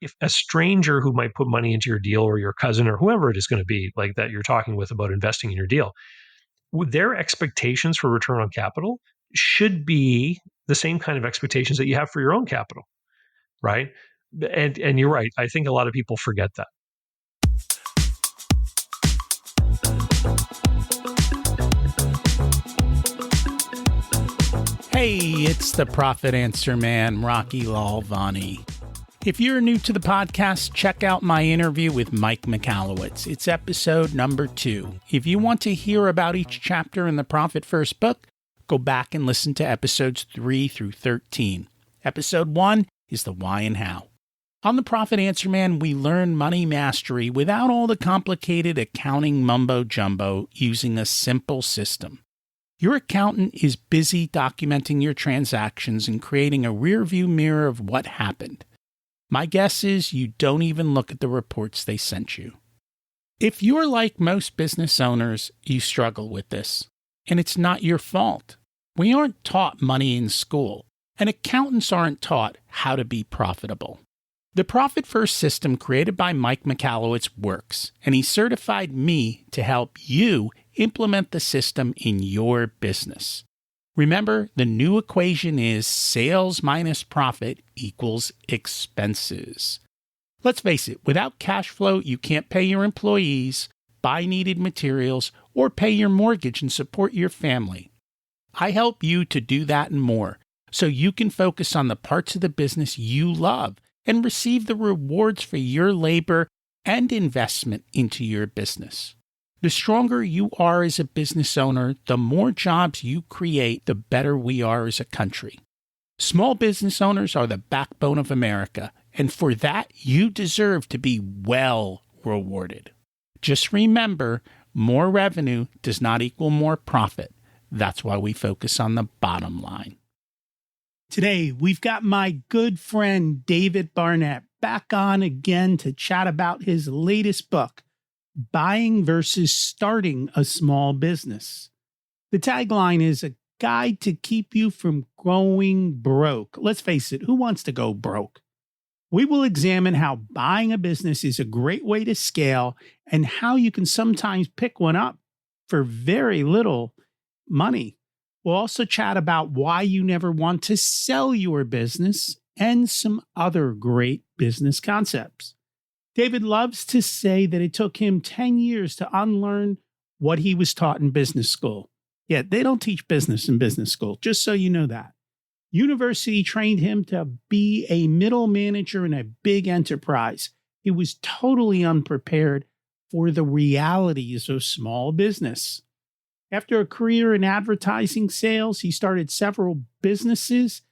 if a stranger who might put money into your deal, or your cousin or whoever it is going to be, like that you're talking with about investing in your deal, their expectations for return on capital should be the same kind of expectations that you have for your own capital, right? And you're right. I think a lot of people forget that. Hey, it's the Profit Answer Man, Rocky Lalvani. If you're new to the podcast, check out my interview with Mike Michalowicz. It's episode number 2. If you want to hear about each chapter in the Profit First book, go back and listen to episodes 3 through 13. Episode 1 is the why and how. On the Profit Answer Man, we learn money mastery without all the complicated accounting mumbo-jumbo, using a simple system. Your accountant is busy documenting your transactions and creating a rear-view mirror of what happened. My guess is you don't even look at the reports they sent you. If you're like most business owners, you struggle with this, and it's not your fault. We aren't taught money in school, and accountants aren't taught how to be profitable. The Profit First system created by Mike Michalowicz works, and he certified me to help you implement the system in your business. Remember, the new equation is sales minus profit equals expenses. Let's face it, without cash flow, you can't pay your employees, buy needed materials, or pay your mortgage and support your family. I help you to do that and more, so you can focus on the parts of the business you love and receive the rewards for your labor and investment into your business. The stronger you are as a business owner, the more jobs you create, the better we are as a country. Small business owners are the backbone of America, and for that, you deserve to be well rewarded. Just remember, more revenue does not equal more profit. That's why we focus on the bottom line. Today, we've got my good friend David Barnett back on again to chat about his latest book, Buying versus Starting a Small Business. The tagline is a guide to keep you from going broke. Let's face it, who wants to go broke? We will examine how buying a business is a great way to scale and how you can sometimes pick one up for very little money. We'll also chat about why you never want to sell your business and some other great business concepts. David loves to say that it took him 10 years to unlearn what he was taught in business school. Yeah, they don't teach business in business school, just so you know that. University trained him to be a middle manager in a big enterprise. He was totally unprepared for the realities of small business. After a career in advertising sales, he started several businesses,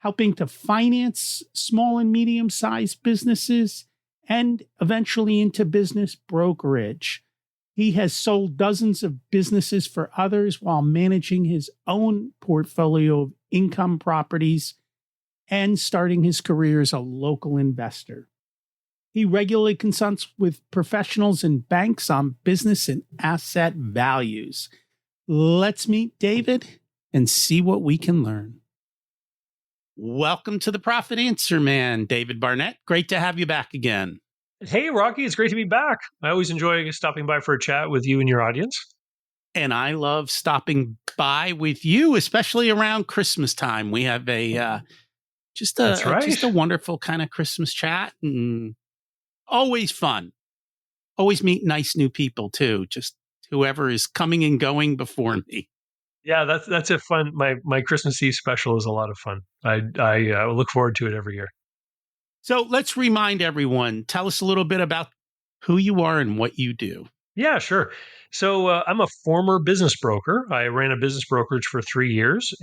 helping to finance small and medium-sized businesses, and eventually into business brokerage. He has sold dozens of businesses for others while managing his own portfolio of income properties and starting his career as a local investor. He regularly consults with professionals and banks on business and asset values. Let's meet David and see what we can learn. Welcome to the Profit Answer Man, David Barnett. Great to have you back again. Hey, Rocky, it's great to be back. I always enjoy stopping by for a chat with you and your audience. And I love stopping by with you, especially around Christmas time. We have just a wonderful kind of Christmas chat, and always fun. Always meet nice new people too. Just whoever is coming and going before me. Yeah, that's a fun. My Christmas Eve special is a lot of fun. I look forward to it every year. So let's remind everyone. Tell us a little bit about who you are and what you do. Yeah, sure. So I'm a former business broker. I ran a business brokerage for 3 years.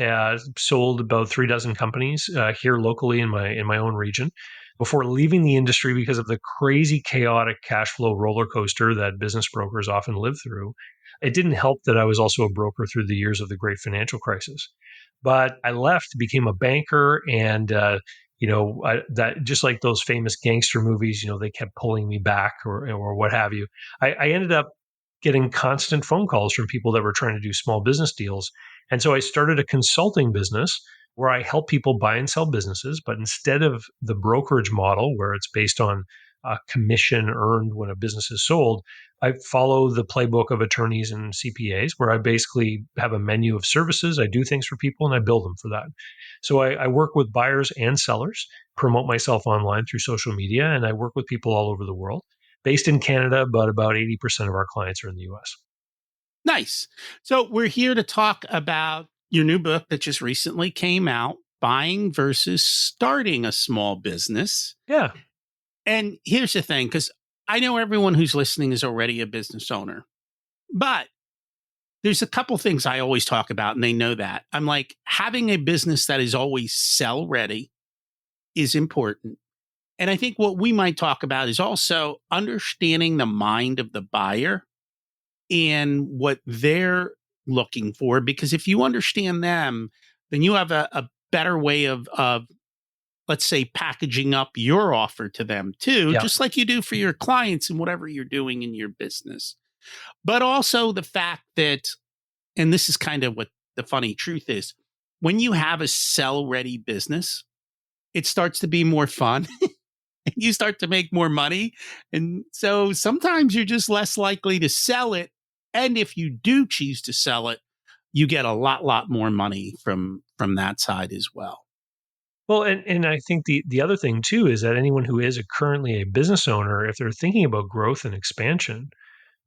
Sold about 36 companies here locally in my own region before leaving the industry because of the crazy, chaotic cash flow roller coaster that business brokers often live through. It didn't help that I was also a broker through the years of the great financial crisis. But I left, became a banker, and that just like those famous gangster movies, they kept pulling me back or what have you. I ended up getting constant phone calls from people that were trying to do small business deals. And so I started a consulting business where I help people buy and sell businesses, but instead of the brokerage model where it's based on a commission earned when a business is sold, I follow the playbook of attorneys and CPAs where I basically have a menu of services. I do things for people and I bill them for that. So I work with buyers and sellers, promote myself online through social media, and I work with people all over the world. Based in Canada, but about 80% of our clients are in the US. Nice. So we're here to talk about your new book that just recently came out, Buying versus Starting a Small Business. Yeah. And here's the thing, because I know everyone who's listening is already a business owner, but there's a couple things I always talk about, and they know that. I'm like, having a business that is always sell ready is important. And I think what we might talk about is also understanding the mind of the buyer and what they're looking for. Because if you understand them, then you have a better way of, let's say, packaging up your offer to them too, Yeah. just like you do for your clients and whatever you're doing in your business. But also the fact that, and this is kind of what the funny truth is, when you have a sell ready business, it starts to be more fun. And you start to make more money. And so sometimes you're just less likely to sell it. And if you do choose to sell it, you get a lot more money from that side as well. Well, and I think the other thing too is that anyone who is currently a business owner, if they're thinking about growth and expansion,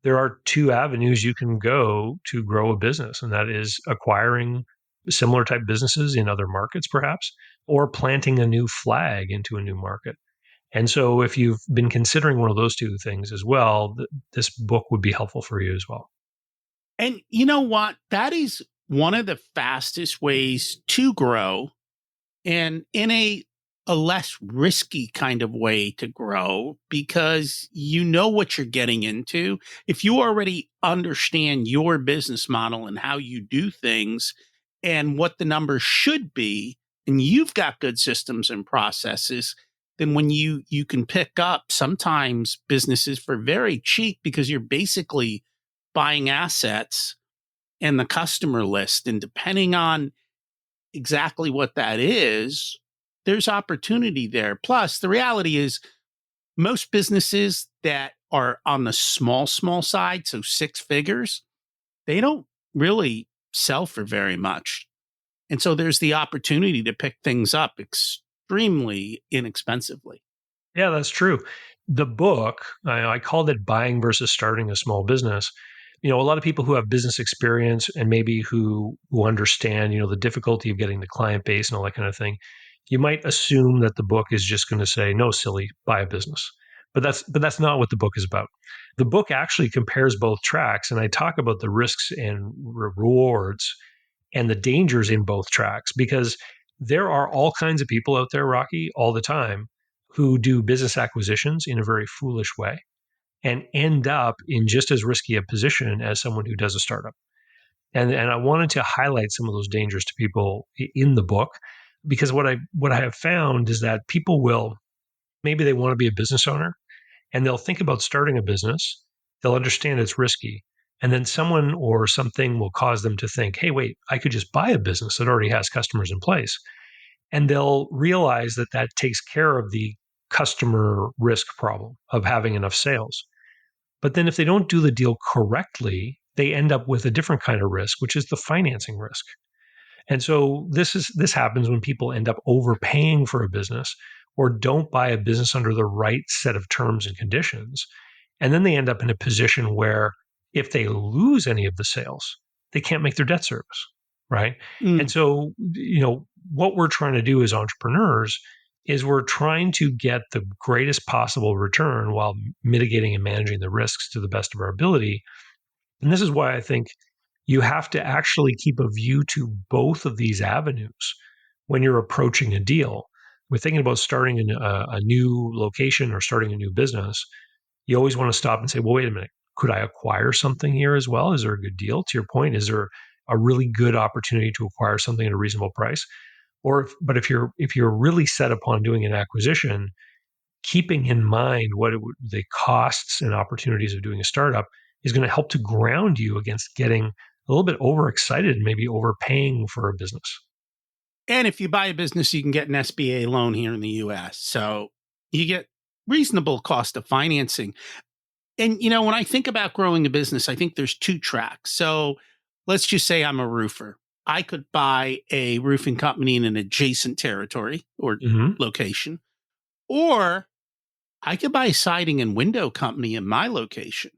there are two avenues you can go to grow a business, and that is acquiring similar type businesses in other markets, perhaps, or planting a new flag into a new market. And so, if you've been considering one of those two things as well, this book would be helpful for you as well. And you know what? That is one of the fastest ways to grow, and in a less risky kind of way to grow, because you know what you're getting into. If you already understand your business model and how you do things and what the numbers should be, and you've got good systems and processes, then when you can pick up sometimes businesses for very cheap because you're basically buying assets and the customer list, and depending on exactly what that is, there's opportunity there. Plus, the reality is most businesses that are on the small side, so six figures, they don't really sell for very much. And so there's the opportunity to pick things up extremely inexpensively. Yeah, that's true. The book, I called it Buying versus Starting a Small Business. A lot of people who have business experience and maybe who understand, the difficulty of getting the client base and all that kind of thing, you might assume that the book is just going to say, "No, silly, buy a business." But that's not what the book is about. The book actually compares both tracks, and I talk about the risks and rewards and the dangers in both tracks because there are all kinds of people out there, Rocky, all the time who do business acquisitions in a very foolish way and end up in just as risky a position as someone who does a startup. And I wanted to highlight some of those dangers to people in the book because what I have found is that people will, maybe they want to be a business owner and they'll think about starting a business. They'll understand it's risky. And then someone or something will cause them to think, hey, wait, I could just buy a business that already has customers in place. And they'll realize that that takes care of the customer risk problem of having enough sales. But then if they don't do the deal correctly, they end up with a different kind of risk, which is the financing risk. And so this happens when people end up overpaying for a business or don't buy a business under the right set of terms and conditions. And then they end up in a position where if they lose any of the sales, they can't make their debt service, right? And Mm. so, what we're trying to do as entrepreneurs is we're trying to get the greatest possible return while mitigating and managing the risks to the best of our ability. And this is why I think you have to actually keep a view to both of these avenues when you're approaching a deal. We're thinking about starting a new location or starting a new business. You always want to stop and say, well, wait a minute, could I acquire something here as well? Is there a good deal? To your point, is there a really good opportunity to acquire something at a reasonable price? But if you're really set upon doing an acquisition, keeping in mind the costs and opportunities of doing a startup is going to help to ground you against getting a little bit overexcited and maybe overpaying for a business. And if you buy a business, you can get an SBA loan here in the US. So you get reasonable cost of financing. And, when I think about growing a business, I think there's two tracks. So let's just say I'm a roofer. I could buy a roofing company in an adjacent territory or Hmm. location, or I could buy a siding and window company in my location.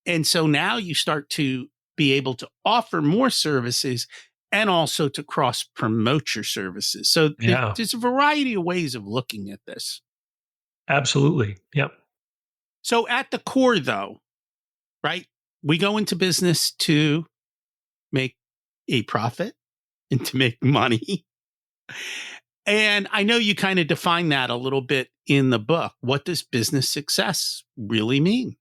And so now you start to be able to offer more services and also to cross promote your services. So Yeah, there's a variety of ways of looking at this. absolutely. Yep. So at the core, though, right, we go into business to make a profit and to make money. And I know you kind of define that a little bit in the book. What does business success really mean?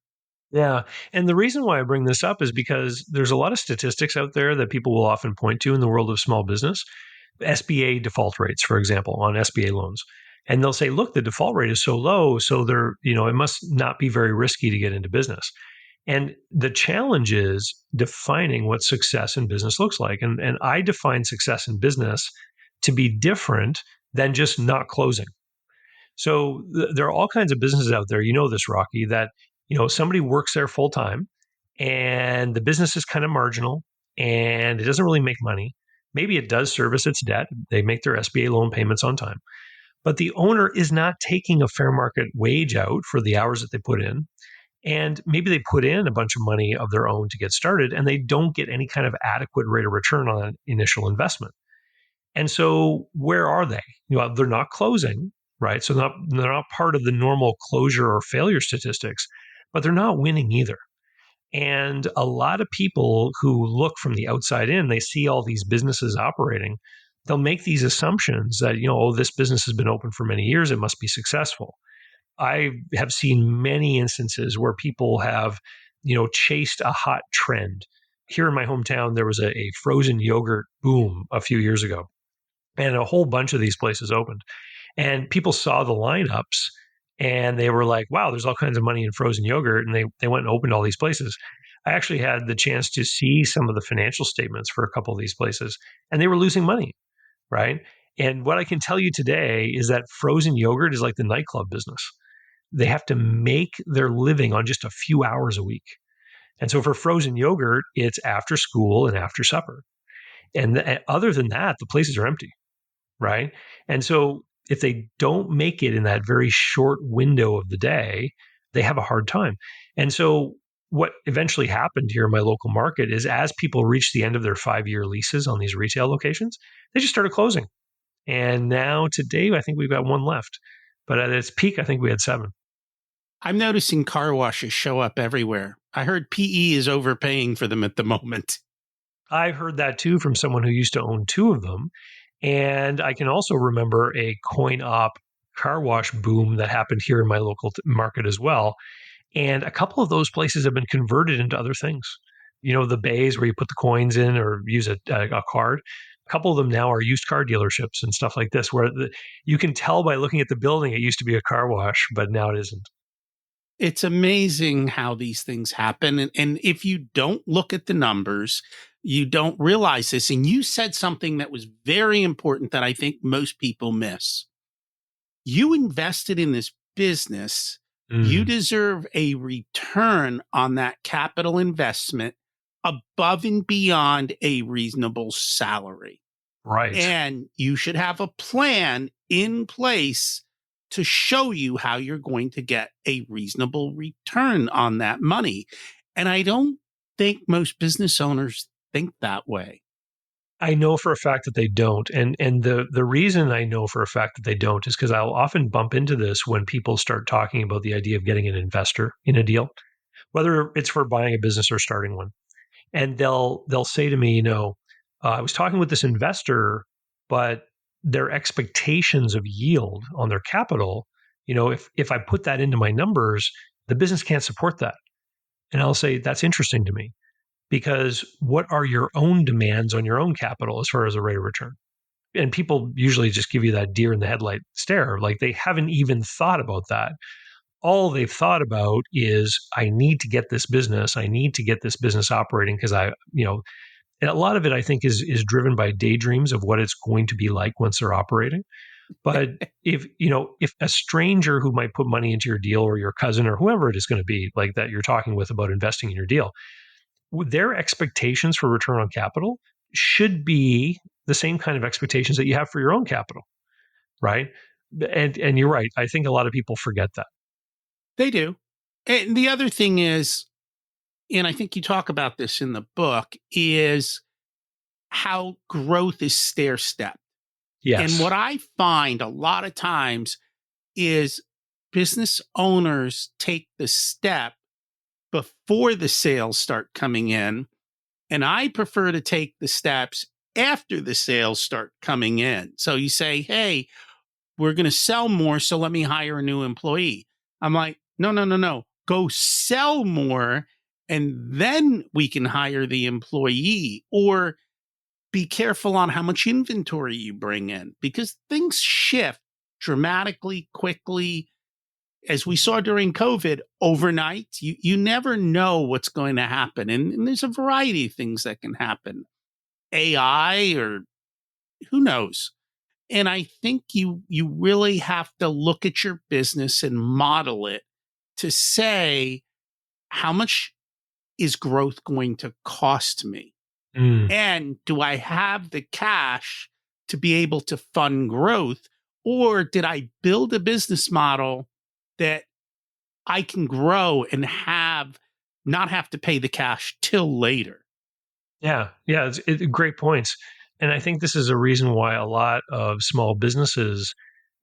Yeah. And the reason why I bring this up is because there's a lot of statistics out there that people will often point to in the world of small business. SBA default rates, for example, on SBA loans. And they'll say, look, the default rate is so low, so it must not be very risky to get into business. And the challenge is defining what success in business looks like. And I define success in business to be different than just not closing. So there are all kinds of businesses out there, this, Rocky, that, somebody works there full time and the business is kind of marginal and it doesn't really make money. Maybe it does service its debt. They make their SBA loan payments on time. But the owner is not taking a fair market wage out for the hours that they put in. And maybe they put in a bunch of money of their own to get started and they don't get any kind of adequate rate of return on an initial investment. And so where are they? They're not closing, right? So they're not part of the normal closure or failure statistics, but they're not winning either. And a lot of people who look from the outside in, they see all these businesses operating. They'll make these assumptions that, this business has been open for many years, it must be successful. I have seen many instances where people have, chased a hot trend. Here in my hometown, there was a frozen yogurt boom a few years ago, and a whole bunch of these places opened. And people saw the lineups and they were like, wow, there's all kinds of money in frozen yogurt. And they went and opened all these places. I actually had the chance to see some of the financial statements for a couple of these places, and they were losing money, right? And what I can tell you today is that frozen yogurt is like the nightclub business. They have to make their living on just a few hours a week. And so for frozen yogurt, it's after school and after supper. And other than that, the places are empty, right? And so if they don't make it in that very short window of the day, they have a hard time. And so what eventually happened here in my local market is as people reached the end of their 5-year leases on these retail locations, they just started closing. And now today, I think we've got one left. But at its peak, I think we had 7. I'm noticing car washes show up everywhere. I heard PE is overpaying for them at the moment. I've heard that too from someone who used to own 2 of them. And I can also remember a coin op car wash boom that happened here in my local market as well. And a couple of those places have been converted into other things. The bays where you put the coins in or use a card. A couple of them now are used car dealerships and stuff like this, where you can tell by looking at the building it used to be a car wash, but now it isn't. It's amazing how these things happen. And if you don't look at the numbers, you don't realize this. And you said something that was very important that I think most people miss. You invested in this business. You Mm, deserve a return on that capital investment above and beyond a reasonable salary. right. And you should have a plan in place to show you how you're going to get a reasonable return on that money. And I don't think most business owners think that way. I know for a fact that they don't. And the reason I know for a fact that they don't is because I'll often bump into this when people start talking about the idea of getting an investor in a deal, whether it's for buying a business or starting one. And they'll say to me, I was talking with this investor, but their expectations of yield on their capital, if I put that into my numbers, the business can't support that. And I'll say, that's interesting to me because what are your own demands on your own capital as far as a rate of return? And people usually just give you that deer in the headlight stare. Like they haven't even thought about that. All they've thought about is, I need to get this business. I need to get this business operating because And a lot of it, I think, is driven by daydreams of what it's going to be like once they're operating. But if a stranger who might put money into your deal, or your cousin, or whoever it is going to be, like that you're talking with about investing in your deal, their expectations for return on capital should be the same kind of expectations that you have for your own capital, right? And you're right. I think a lot of people forget that. They do. And the other thing is, and I think you talk about this in the book, is how growth is stair step. And Yes. what I find a lot of times is business owners take the step before the sales start coming in. And I prefer to take the steps after the sales start coming in. So you say, hey, we're going to sell more. So let me hire a new employee. I'm like, no, no, no, no. Go sell more. And then we can hire the employee. Or be careful on how much inventory you bring in, because things shift dramatically, quickly. As we saw during COVID, overnight, you never know what's going to happen. And there's a variety of things that can happen. AI, or who knows. And I think you really have to look at your business and model it to say, how much is growth going to cost me? Mm. And do I have the cash to be able to fund growth? Or did I build a business model that I can grow and not have to pay the cash till later? Yeah. Yeah. Great points. And I think this is a reason why a lot of small businesses,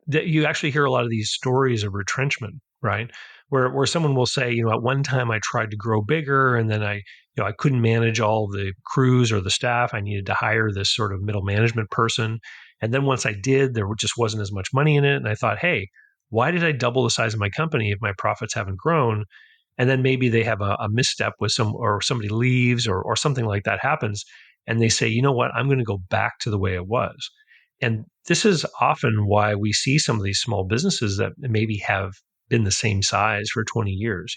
that you actually hear a lot of these stories of retrenchment, right? Where someone will say, at one time I tried to grow bigger, and then I couldn't manage all the crews or the staff. I needed to hire this sort of middle management person. And then once I did, there just wasn't as much money in it. And I thought, hey, why did I double the size of my company if my profits haven't grown? And then maybe they have a misstep with or somebody leaves, or something like that happens. And they say, you know what, I'm going to go back to the way it was. And this is often why we see some of these small businesses that maybe have been the same size for 20 years.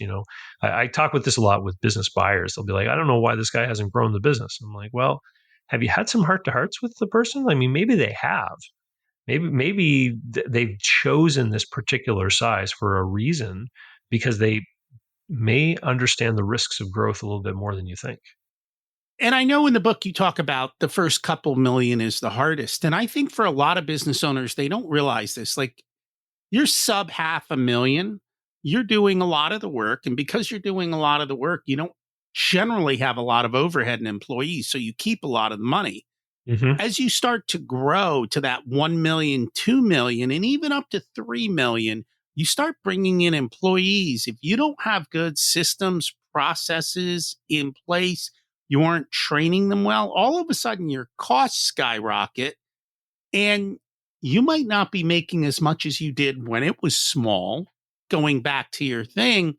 I talk with this a lot with business buyers. They'll be like, I don't know why this guy hasn't grown the business. I'm like, well, have you had some heart to hearts with the person? I mean, maybe they have. Maybe they've chosen this particular size for a reason, because they may understand the risks of growth a little bit more than you think. And I know in the book you talk about the first couple million is the hardest. And I think for a lot of business owners, they don't realize this. Like, you're sub half a million, you're doing a lot of the work. And because you're doing a lot of the work, you don't generally have a lot of overhead and employees. So you keep a lot of the money. Hmm. As you start to grow to that 1 million, 2 million, and even up to 3 million, you start bringing in employees. If you don't have good systems, processes in place, you aren't training them well, all of a sudden your costs skyrocket, and you might not be making as much as you did when it was small, going back to your thing.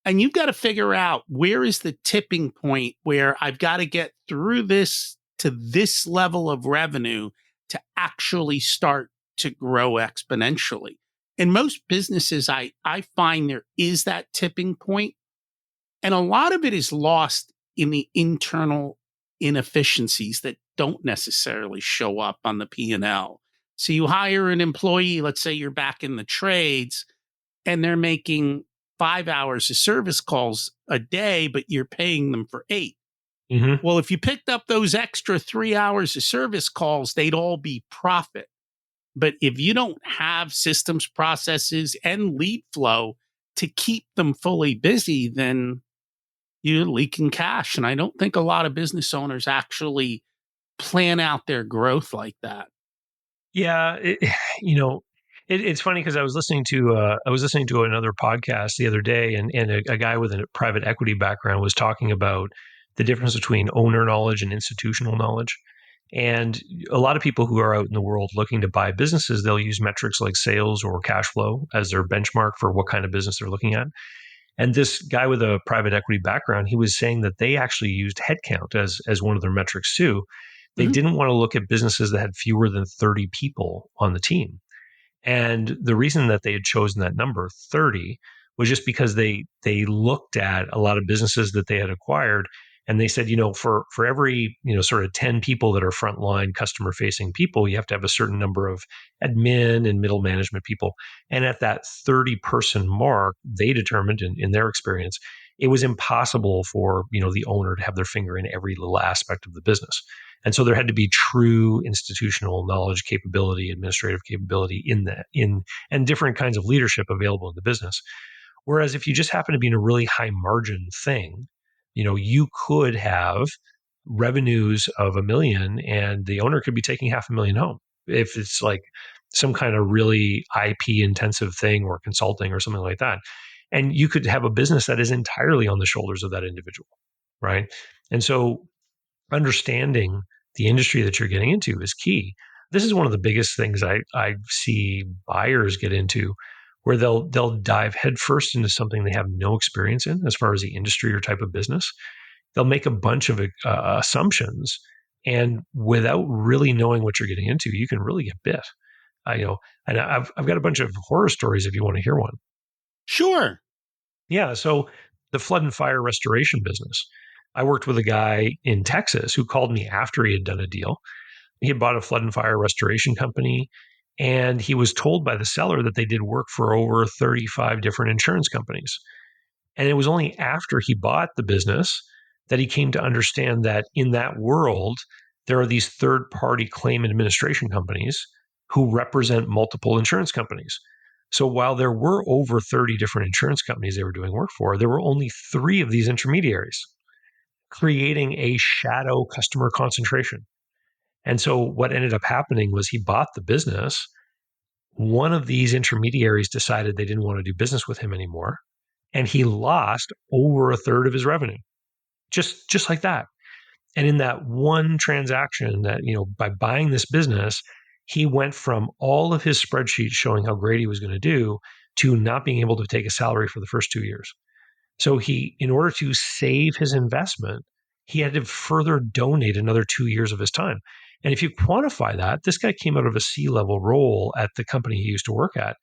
And you've got to figure out, where is the tipping point where I've got to get through this to this level of revenue to actually start to grow exponentially. In most businesses, I find there is that tipping point, and a lot of it is lost in the internal inefficiencies that don't necessarily show up on the P&L. So you hire an employee, let's say you're back in the trades, and they're making 5 hours of service calls a day, but you're paying them for 8. Hmm. Well, if you picked up those extra 3 hours of service calls, they'd all be profit. But if you don't have systems, processes, and lead flow to keep them fully busy, then you're leaking cash. And I don't think a lot of business owners actually plan out their growth like that. Yeah, you know, it's funny because I was listening to another podcast the other day, and a guy with a private equity background was talking about the difference between owner knowledge and institutional knowledge. And a lot of people who are out in the world looking to buy businesses, they'll use metrics like sales or cash flow as their benchmark for what kind of business they're looking at. And this guy with a private equity background, he was saying that they actually used headcount as one of their metrics too. They Mhm. didn't want to look at businesses that had fewer than 30 people on the team. And the reason that they had chosen that number, 30, was just because they looked at a lot of businesses that they had acquired, And they said, for every, sort of 10 people that are frontline customer facing people, you have to have a certain number of admin and middle management people. And at that 30-person mark, they determined in their experience, it was impossible for, the owner to have their finger in every little aspect of the business. And so there had to be true institutional knowledge capability, administrative capability and different kinds of leadership available in the business. Whereas if you just happen to be in a really high margin thing, you could have revenues of $1 million and the owner could be taking $500,000 home. If it's like some kind of really IP intensive thing or consulting or something like that. And you could have a business that is entirely on the shoulders of that individual, right? And so understanding the industry that you're getting into is key. This is one of the biggest things I see buyers get into, where they'll dive headfirst into something they have no experience in as far as the industry or type of business. They'll make a bunch of assumptions, and without really knowing what you're getting into, you can really get bit. And I've got a bunch of horror stories if you want to hear one. Sure. Yeah. So the flood and fire restoration business. I worked with a guy in Texas who called me after he had done a deal. He had bought a flood and fire restoration company, and he was told by the seller that they did work for over 35 different insurance companies. And it was only after he bought the business that he came to understand that in that world, there are these third-party claim administration companies who represent multiple insurance companies. So while there were over 30 different insurance companies they were doing work for, there were only 3 of these intermediaries, creating a shadow customer concentration. And so what ended up happening was he bought the business. One of these intermediaries decided they didn't want to do business with him anymore, and he lost over a third of his revenue, just like that. And in that one transaction, that by buying this business, he went from all of his spreadsheets showing how great he was going to do to not being able to take a salary for the first 2 years. So in order to save his investment, he had to further donate another 2 years of his time. And if you quantify that, this guy came out of a C-level role at the company he used to work at.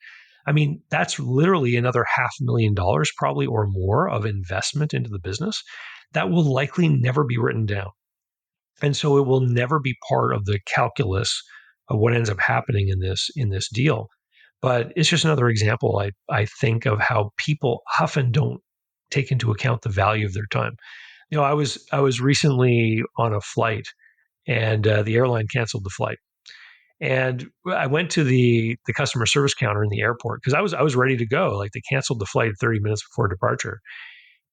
I mean, that's literally another $500,000 probably or more of investment into the business that will likely never be written down. And so it will never be part of the calculus of what ends up happening in this deal. But it's just another example, I think, of how people often don't take into account the value of their time. I was recently on a flight, and the airline canceled the flight. And I went to the customer service counter in the airport because I was ready to go. Like, they canceled the flight 30 minutes before departure.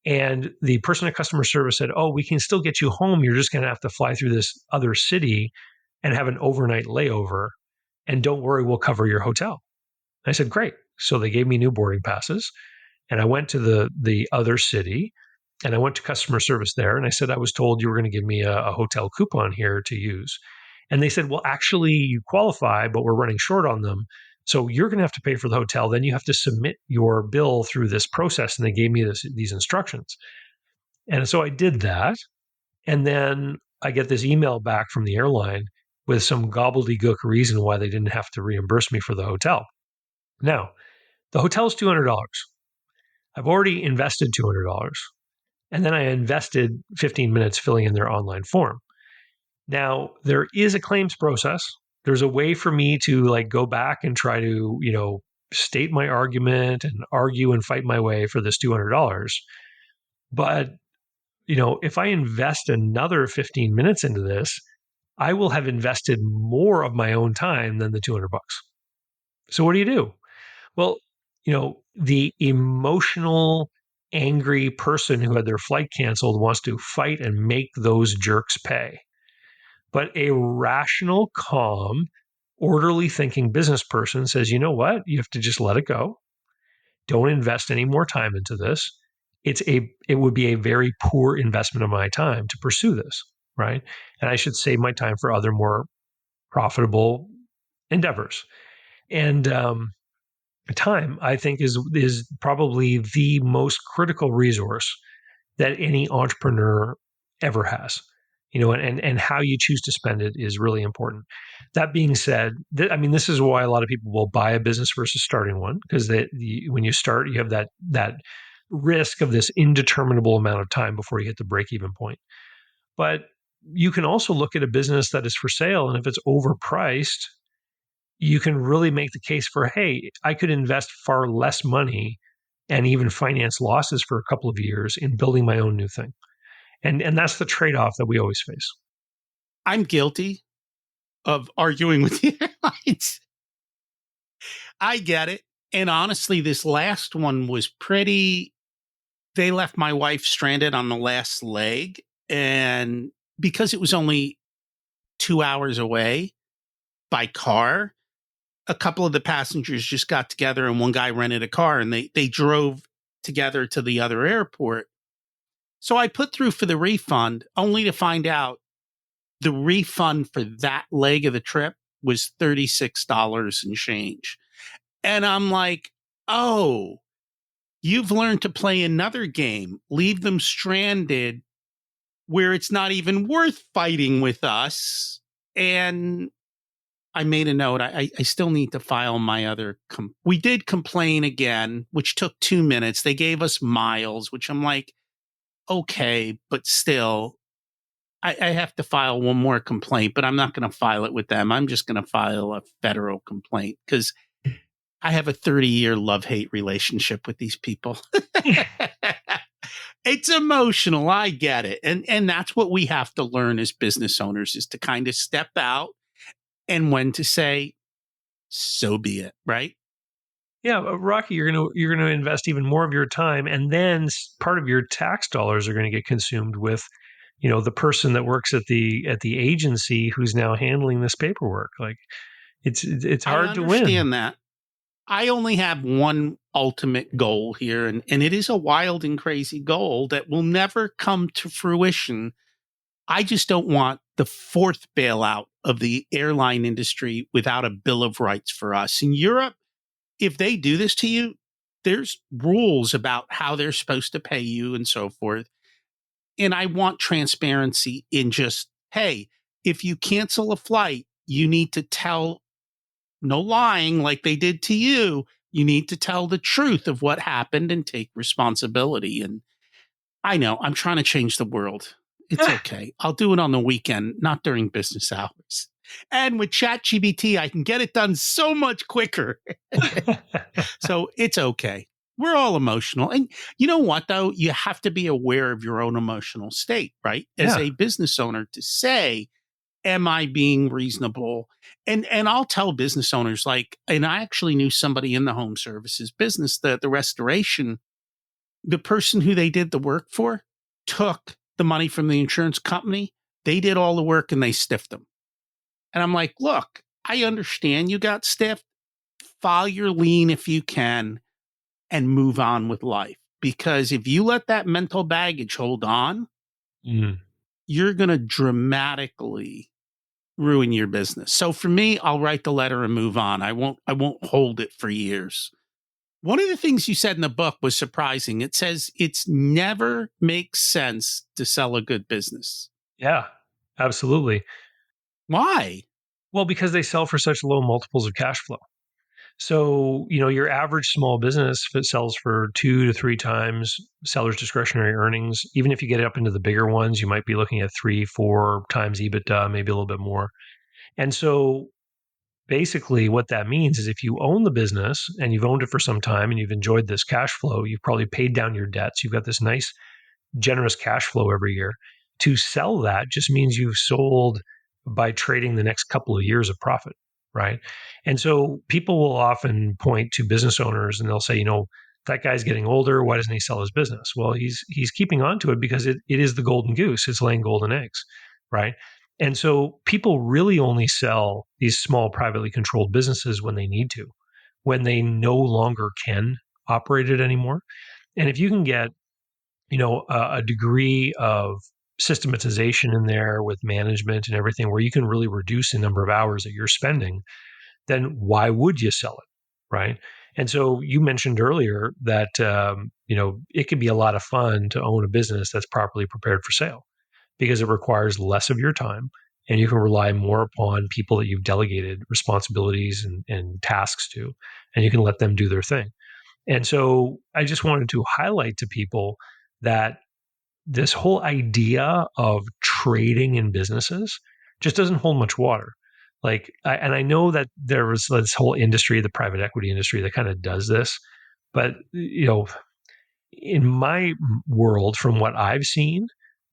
And the person at customer service said, "Oh, we can still get you home. You're just going to have to fly through this other city and have an overnight layover. And don't worry, we'll cover your hotel." I said, "Great." So they gave me new boarding passes, and I went to the other city, and I went to customer service there, and I said, "I was told you were going to give me a hotel coupon here to use." And they said, "Well, actually, you qualify, but we're running short on them. So you're going to have to pay for the hotel. Then you have to submit your bill through this process." And they gave me these instructions. And so I did that. And then I get this email back from the airline with some gobbledygook reason why they didn't have to reimburse me for the hotel. Now, the hotel is $200. I've already invested $200. And then I invested 15 minutes filling in their online form. Now, there is a claims process. There's a way for me to go back and try to, state my argument and argue and fight my way for this $200. But, if I invest another 15 minutes into this, I will have invested more of my own time than the $200. So what do? Well, the emotional, angry person who had their flight canceled wants to fight and make those jerks pay. But a rational, calm, orderly thinking business person says, "You know what? You have to just let it go. Don't invest any more time into this. It would be a very poor investment of my time to pursue this, right? And I should save my time for other more profitable endeavors." And time, I think, is probably the most critical resource that any entrepreneur ever has. And how you choose to spend it is really important. That being said, this is why a lot of people will buy a business versus starting one, because when you start, you have that risk of this indeterminable amount of time before you hit the break-even point. But you can also look at a business that is for sale, and if it's overpriced, you can really make the case for, hey, I could invest far less money and even finance losses for a couple of years in building my own new thing. And that's the trade-off that we always face. I'm guilty of arguing with the airlines. I get it. And honestly, this last one was pretty. They left my wife stranded on the last leg. And because it was only 2 hours away by car, a couple of the passengers just got together and one guy rented a car and they drove together to the other airport. So I put through for the refund only to find out the refund for that leg of the trip was $36 and change. And I'm like, oh, you've learned to play another game, leave them stranded where it's not even worth fighting with us. And I made a note. I still need to file my other. We did complain again, which took 2 minutes. They gave us miles, which I'm like, okay, but still, I have to file one more complaint, but I'm not going to file it with them. I'm just going to file a federal complaint because I have a 30-year love-hate relationship with these people. It's emotional. I get it. And that's what we have to learn as business owners is to kind of step out and when to say, so be it, right? Yeah, Rocky, you're gonna invest even more of your time, and then part of your tax dollars are going to get consumed with, the person that works at the agency who's now handling this paperwork. Like, it's I hard to win. understand that. I only have one ultimate goal here, and it is a wild and crazy goal that will never come to fruition. I just don't want the fourth bailout of the airline industry without a bill of rights for us. In Europe, if they do this to you, there's rules about how they're supposed to pay you and so forth. And I want transparency in just, hey, if you cancel a flight, you need to tell, no lying like they did to you. You need to tell the truth of what happened and take responsibility. And I know I'm trying to change the world. It's okay. I'll do it on the weekend, not during business hours. And with ChatGPT, I can get it done so much quicker. So it's okay. We're all emotional. And you know what, though? You have to be aware of your own emotional state, right? As Yeah. a business owner to say, am I being reasonable? And I'll tell business owners like, and I actually knew somebody in the home services business, the restoration, the person who they did the work for took the money from the insurance company. They did all the work and they stiffed them. And I'm like, look, I understand you got stiffed. File your lien if you can and move on with life. Because if you let that mental baggage hold on, you're going to dramatically ruin your business. So for me, I'll write the letter and move on. I won't hold it for years. One of the things you said in the book was surprising. It says it's never makes sense to sell a good business. Yeah, absolutely. Why? Well, because they sell for such low multiples of cash flow. So, your average small business, if it sells for 2 to 3 times seller's discretionary earnings, even if you get up into the bigger ones, you might be looking at 3, 4 times EBITDA, maybe a little bit more. And so basically what that means is if you own the business and you've owned it for some time and you've enjoyed this cash flow, you've probably paid down your debts. You've got this nice, generous cash flow every year. To sell that just means you've sold by trading the next couple of years of profit, right? And so people will often point to business owners and they'll say, that guy's getting older. Why doesn't he sell his business? Well, he's keeping on to it because it is the golden goose. It's laying golden eggs, right? And so people really only sell these small privately controlled businesses when they need to, when they no longer can operate it anymore. And if you can get, a degree of systematization in there with management and everything where you can really reduce the number of hours that you're spending, then why would you sell it, right? And so you mentioned earlier that, it can be a lot of fun to own a business that's properly prepared for sale because it requires less of your time and you can rely more upon people that you've delegated responsibilities and tasks to, and you can let them do their thing. And so I just wanted to highlight to people that this whole idea of trading in businesses just doesn't hold much water. And I know that there was this whole industry, the private equity industry, that kind of does this, but in my world, from what I've seen,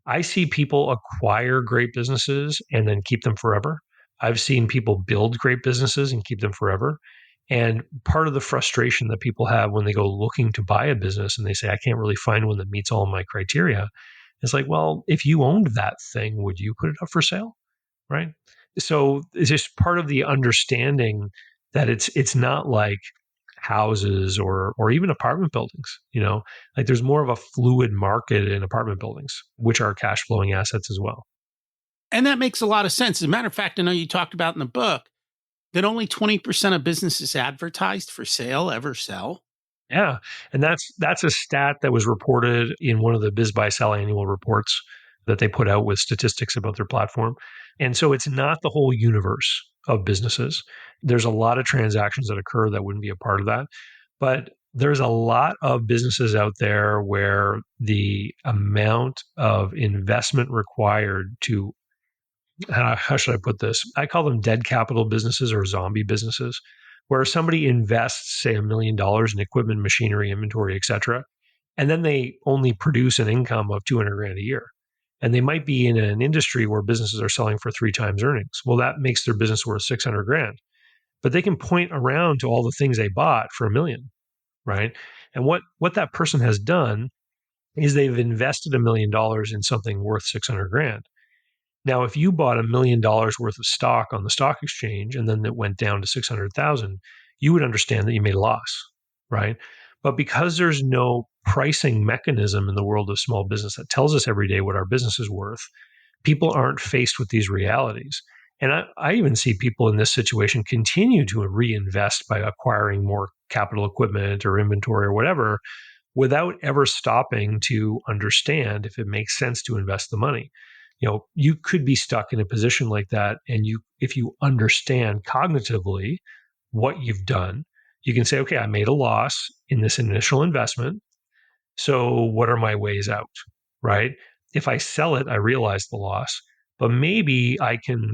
I see people acquire great businesses and then keep them forever. I've seen people build great businesses and keep them forever. And part of the frustration that people have when they go looking to buy a business and they say, I can't really find one that meets all my criteria, it's like, well, if you owned that thing, would you put it up for sale? Right. So it's just part of the understanding that it's not like houses or even apartment buildings, like there's more of a fluid market in apartment buildings, which are cash flowing assets as well. And that makes a lot of sense. As a matter of fact, I know you talked about in the book that only 20% of businesses advertised for sale ever sell. Yeah. And that's a stat that was reported in one of the Biz Buy Sell annual reports that they put out with statistics about their platform. And so it's not the whole universe of businesses. There's a lot of transactions that occur that wouldn't be a part of that. But there's a lot of businesses out there where the amount of investment required to, how should I put this? I call them dead capital businesses or zombie businesses, where somebody invests, say, $1 million in equipment, machinery, inventory, et cetera, and then they only produce an income of 200 grand a year. And they might be in an industry where businesses are selling for 3 times earnings. Well, that makes their business worth 600 grand. But they can point around to all the things they bought for $1 million, right? And what that person has done is they've invested $1 million in something worth 600 grand. Now, if you bought $1 million worth of stock on the stock exchange and then it went down to 600,000, you would understand that you made a loss, right? But because there's no pricing mechanism in the world of small business that tells us every day what our business is worth, people aren't faced with these realities. And I even see people in this situation continue to reinvest by acquiring more capital equipment or inventory or whatever without ever stopping to understand if it makes sense to invest the money. You could be stuck in a position like that. And if you understand cognitively what you've done, you can say, okay, I made a loss in this initial investment. So what are my ways out? Right? If I sell it, I realize the loss, but maybe I can,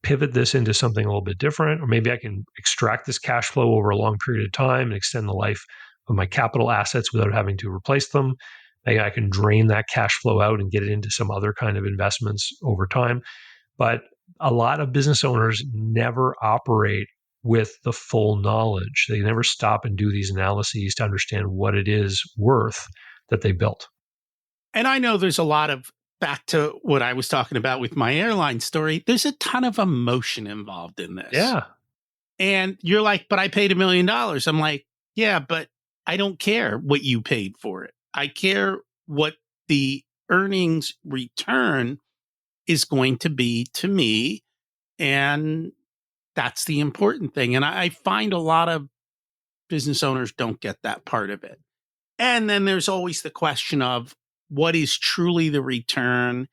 pivot this into something a little bit different, or maybe I can extract this cash flow over a long period of time and extend the life of my capital assets without having to replace them. Maybe I can drain that cash flow out and get it into some other kind of investments over time. But a lot of business owners never operate with the full knowledge. They never stop and do these analyses to understand what it is worth that they built. And I know there's a lot of, back to what I was talking about with my airline story, there's a ton of emotion involved in this. Yeah. And you're like, but I paid $1 million. I'm like, yeah, but I don't care what you paid for it. I care what the earnings return is going to be to me. And that's the important thing. And I find a lot of business owners don't get that part of it. And then there's always the question of what is truly the return.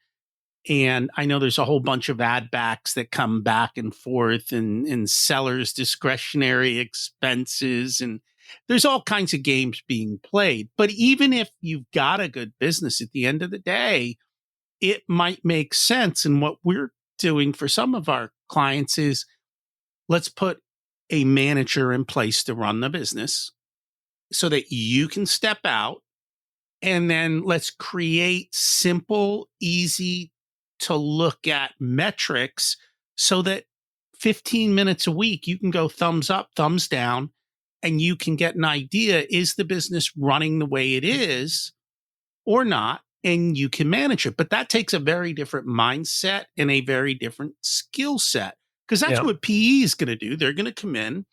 And I know there's a whole bunch of ad backs that come back and forth and sellers' discretionary expenses. And there's all kinds of games being played. But even if you've got a good business at the end of the day, it might make sense. And what we're doing for some of our clients is let's put a manager in place to run the business so that you can step out. And then let's create simple, easy to look at metrics so that 15 minutes a week, you can go thumbs up, thumbs down, and you can get an idea, is the business running the way it is or not? And you can manage it. But that takes a very different mindset and a very different skill set, because that's what PE is going to do. They're going to come in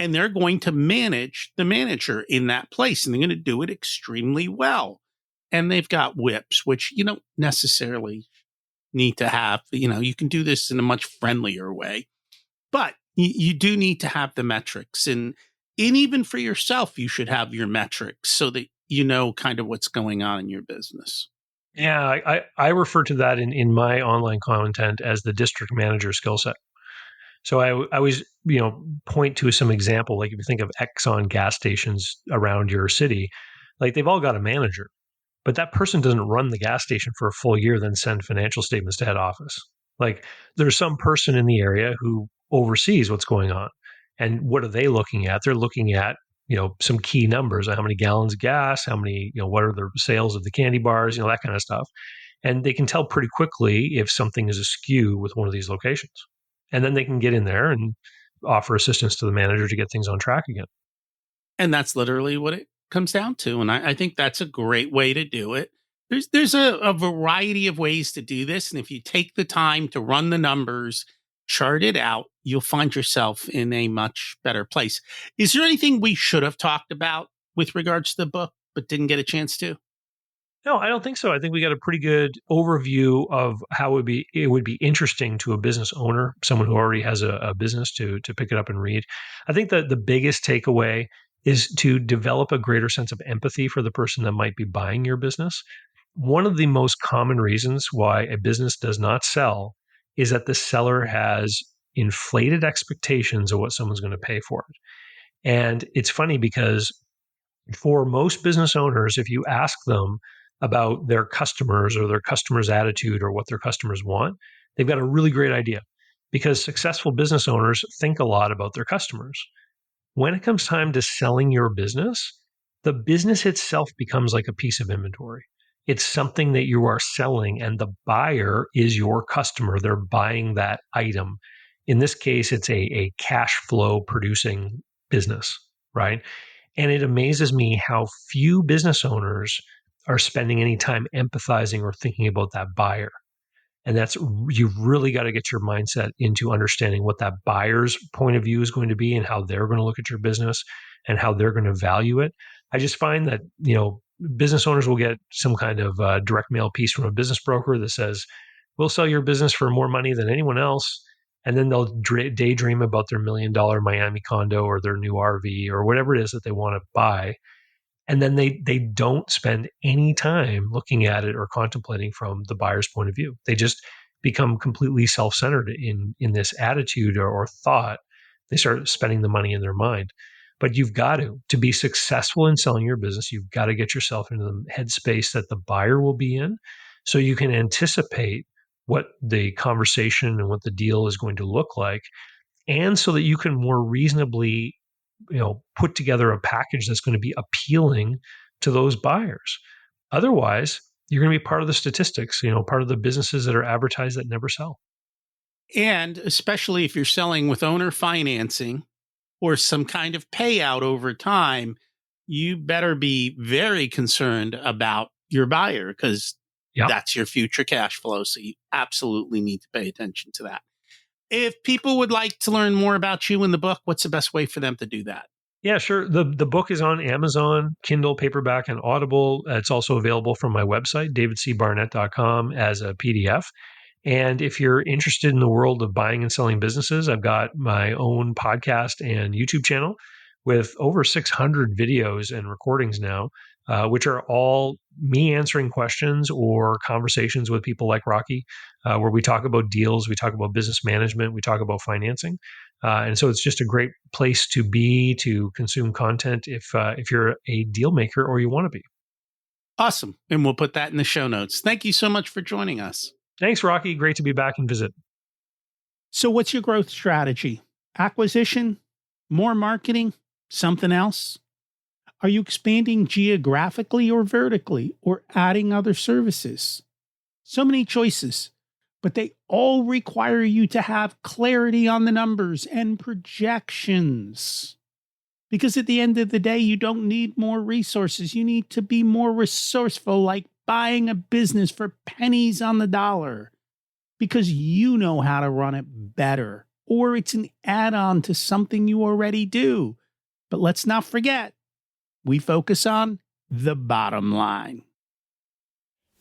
and they're going to manage the manager in that place, and they're going to do it extremely well. And they've got whips, which you don't necessarily need to have. You can do this in a much friendlier way, but you do need to have the metrics. And even for yourself, you should have your metrics so that you know kind of what's going on in your business. Yeah, I refer to that in my online content as the district manager skill set. So I always, point to some example, like if you think of Exxon gas stations around your city, like they've all got a manager, but that person doesn't run the gas station for a full year, then send financial statements to head office. Like there's some person in the area who oversees what's going on. And what are they looking at? They're looking at, some key numbers, how many gallons of gas, how many, what are the sales of the candy bars, that kind of stuff. And they can tell pretty quickly if something is askew with one of these locations. And then they can get in there and offer assistance to the manager to get things on track again. And that's literally what it comes down to. And I think that's a great way to do it. There's a variety of ways to do this. And if you take the time to run the numbers, chart it out, you'll find yourself in a much better place. Is there anything we should have talked about with regards to the book, but didn't get a chance to? No, I don't think so. I think we got a pretty good overview of how it would be interesting to a business owner, someone who already has a business to pick it up and read. I think that the biggest takeaway is to develop a greater sense of empathy for the person that might be buying your business. One of the most common reasons why a business does not sell is that the seller has inflated expectations of what someone's going to pay for it. And it's funny because for most business owners, if you ask them about their customers or their customers' attitude or what their customers want, they've got a really great idea because successful business owners think a lot about their customers. When it comes time to selling your business, the business itself becomes like a piece of inventory. It's something that you are selling, and the buyer is your customer. They're buying that item. In this case, it's a cash flow producing business, right? And it amazes me how few business owners are spending any time empathizing or thinking about that buyer. And you've really got to get your mindset into understanding what that buyer's point of view is going to be and how they're going to look at your business and how they're going to value it. I just find that, business owners will get some kind of direct mail piece from a business broker that says, we'll sell your business for more money than anyone else. And then they'll daydream about their $1 million Miami condo or their new RV or whatever it is that they want to buy. And then they don't spend any time looking at it or contemplating from the buyer's point of view. They just become completely self-centered in this attitude or thought. They start spending the money in their mind. But you've got to be successful in selling your business, you've got to get yourself into the headspace that the buyer will be in so you can anticipate what the conversation and what the deal is going to look like. And so that you can more reasonably put together a package that's going to be appealing to those buyers. Otherwise, you're going to be part of the statistics, part of the businesses that are advertised that never sell. And especially if you're selling with owner financing or some kind of payout over time, you better be very concerned about your buyer because that's your future cash flow. So you absolutely need to pay attention to that. If people would like to learn more about you in the book, what's the best way for them to do that? Yeah, sure. The book is on Amazon, Kindle, paperback, and Audible. It's also available from my website, davidcbarnett.com, as a PDF. And if you're interested in the world of buying and selling businesses, I've got my own podcast and YouTube channel with over 600 videos and recordings now, which are all me answering questions or conversations with people like Rocky, where we talk about deals, we talk about business management, we talk about financing. And so it's just a great place to be to consume content if you're a deal maker or you want to be. Awesome. And we'll put that in the show notes. Thank you so much for joining us. Thanks, Rocky. Great to be back and visit. So what's your growth strategy? Acquisition? More marketing? Something else? Are you expanding geographically or vertically or adding other services? So many choices, but they all require you to have clarity on the numbers and projections. Because at the end of the day, you don't need more resources. You need to be more resourceful, like buying a business for pennies on the dollar, because you know how to run it better, or it's an add-on to something you already do. But let's not forget, we focus on the bottom line.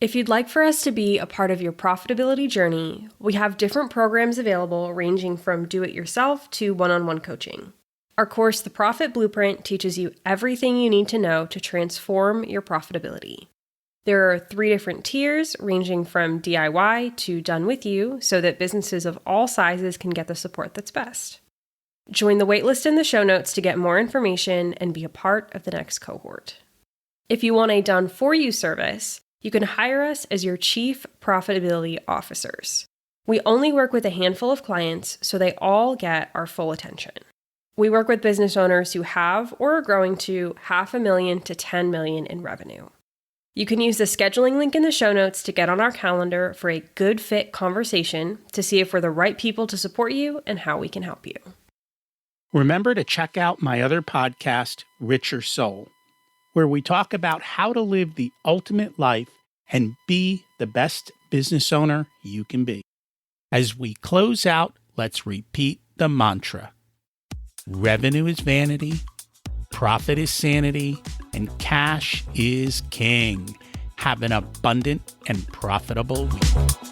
If you'd like for us to be a part of your profitability journey, we have different programs available ranging from do-it-yourself to one-on-one coaching. Our course, The Profit Blueprint, teaches you everything you need to know to transform your profitability. There are 3 different tiers ranging from DIY to done with you so that businesses of all sizes can get the support that's best. Join the waitlist in the show notes to get more information and be a part of the next cohort. If you want a done-for-you service, you can hire us as your Chief Profitability Officers. We only work with a handful of clients, so they all get our full attention. We work with business owners who have or are growing to $500,000 to $10 million in revenue. You can use the scheduling link in the show notes to get on our calendar for a good fit conversation to see if we're the right people to support you and how we can help you. Remember to check out my other podcast, Richer Soul, where we talk about how to live the ultimate life and be the best business owner you can be. As we close out, let's repeat the mantra. Revenue is vanity, profit is sanity, and cash is king. Have an abundant and profitable week.